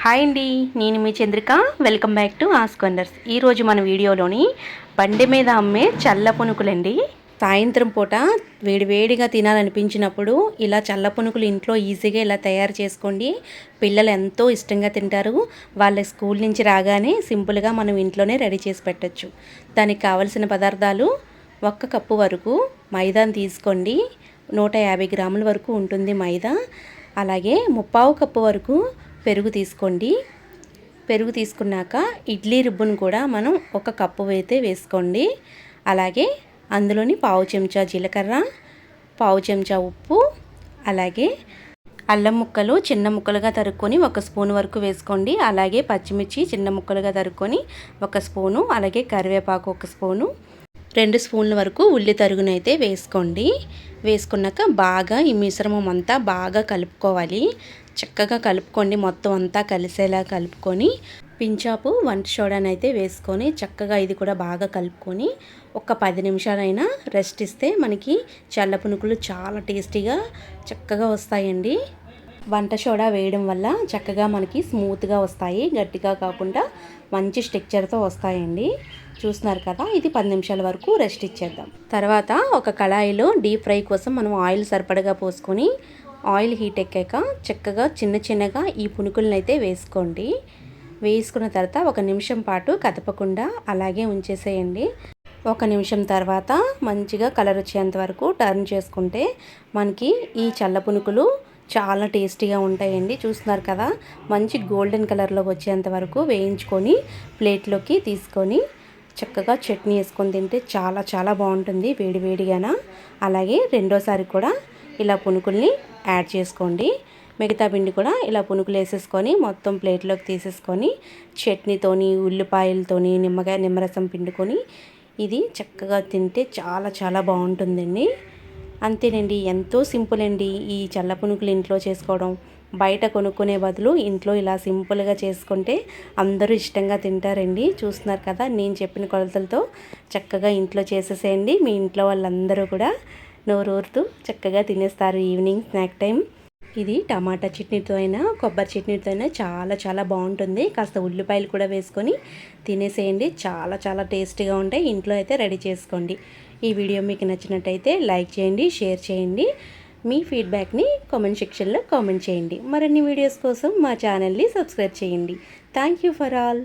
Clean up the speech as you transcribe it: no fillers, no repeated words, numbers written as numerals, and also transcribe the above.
Hi అండి, నేను మీ Chandrika. Welcome back to Ask Wonders. ఈరోజు మన వీడియోలోని బండి మీద అమ్మే చల్ల పునుకులండి. సాయంత్రం పూట వేడివేడిగా తినాలనిపించినప్పుడు ఇలా చల్ల పునుకులు ఇంట్లో ఈజీగా ఇలా తయారు చేసుకోండి. పిల్లలు ఎంతో ఇష్టంగా తింటారు. వాళ్ళ స్కూల్ నుంచి రాగానే సింపుల్గా మనం ఇంట్లోనే రెడీ చేసి పెట్టచ్చు. దానికి కావలసిన పదార్థాలు: 1 కప్పు వరకు మైదాని తీసుకోండి. 150 గ్రాముల వరకు ఉంటుంది మైదా. అలాగే 3/4 కప్పు వరకు పెరుగు తీసుకోండి. పెరుగు తీసుకున్నాక ఇడ్లీ రుబ్బును కూడా మనం 1 కప్పు అయితే వేసుకోండి. అలాగే అందులోని 1/2 చెంచా జీలకర్ర, 1/2 చెంచా ఉప్పు, అలాగే అల్లం ముక్కలు చిన్న ముక్కలుగా తరుక్కొని 1 స్పూన్ వరకు వేసుకోండి. అలాగే పచ్చిమిర్చి చిన్న ముక్కలుగా తరుక్కొని 1 స్పూను, అలాగే కరివేపాకు 1 స్పూను, 2 స్పూన్ల వరకు ఉల్లి తరుగునైతే వేసుకోండి. వేసుకున్నాక బాగా ఈ మిశ్రమం అంతా బాగా కలుపుకోవాలి. చక్కగా కలుపుకోండి. మొత్తం అంతా కలిసేలా కలుపుకొని పించాపు వంట సోడానైతే వేసుకొని చక్కగా ఇది కూడా బాగా కలుపుకొని ఒక 10 నిమిషాలైనా రెస్ట్ ఇస్తే మనకి చల్ల పునుకులు చాలా టేస్టీగా చక్కగా వస్తాయండి. వంట సోడా వేయడం వల్ల చక్కగా మనకి స్మూత్గా వస్తాయి, గట్టిగా కాకుండా మంచి స్ట్రక్చర్తో వస్తాయండి. చూస్తున్నారు కదా, ఇది 10 నిమిషాల వరకు రెస్ట్ ఇచ్చేద్దాం. తర్వాత ఒక కళాయిలో డీప్ ఫ్రై కోసం మనం ఆయిల్ సరిపడగా పోసుకొని ఆయిల్ హీట్ ఎక్కాక చక్కగా చిన్నగా ఈ పునుకులను అయితే వేసుకోండి. వేసుకున్న తర్వాత 1 నిమిషం పాటు కదపకుండా అలాగే ఉంచేసేయండి. 1 నిమిషం తర్వాత మంచిగా కలర్ వచ్చేంత వరకు టర్న్ చేసుకుంటే మనకి ఈ చల్ల పునుకులు చాలా టేస్టీగా ఉంటాయండి. చూస్తున్నారు కదా, మంచి గోల్డెన్ కలర్లో వచ్చేంత వరకు వేయించుకొని ప్లేట్లోకి తీసుకొని చక్కగా చట్నీ వేసుకొని తింటే చాలా బాగుంటుంది వేడివేడిగాన. అలాగే రెండోసారి కూడా ఇలా పునుకుల్ని యాడ్ చేసుకోండి. మిగతా పిండి కూడా ఇలా పునుకులు వేసేసుకొని మొత్తం ప్లేట్లోకి తీసేసుకొని చట్నీతోని ఉల్లిపాయలతోని నిమ్మరసం పిండుకొని ఇది చక్కగా తింటే చాలా బాగుంటుందండి. అంతేనండి, ఎంతో సింపుల్ అండి ఈ చల్ల పునుకులు ఇంట్లో చేసుకోవడం. బయట కొనుక్కునే బదులు ఇంట్లో ఇలా సింపుల్గా చేసుకుంటే అందరూ ఇష్టంగా తింటారండి. చూస్తున్నారు కదా, నేను చెప్పిన కొలతలతో చక్కగా ఇంట్లో చేసేసేయండి. మీ ఇంట్లో వాళ్ళందరూ కూడా నోరూరుతూ చక్కగా తినేస్తారు ఈవినింగ్ స్నాక్ టైం. ఇది టమాటా చట్నీతో అయినా కొబ్బరి చట్నీతో అయినా చాలా బాగుంటుంది. కాస్త ఉల్లిపాయలు కూడా వేసుకొని తినేసేయండి. చాలా టేస్టీగా ఉంటాయి. ఇంట్లో అయితే రెడీ చేసుకోండి. ఈ వీడియో మీకు నచ్చినట్టయితే లైక్ చేయండి, షేర్ చేయండి. మీ ఫీడ్బ్యాక్ని కామెంట్ సెక్షన్లో కామెంట్ చేయండి. మరిన్ని వీడియోస్ కోసం మా ఛానల్ని సబ్స్క్రైబ్ చేయండి. Thank you for all.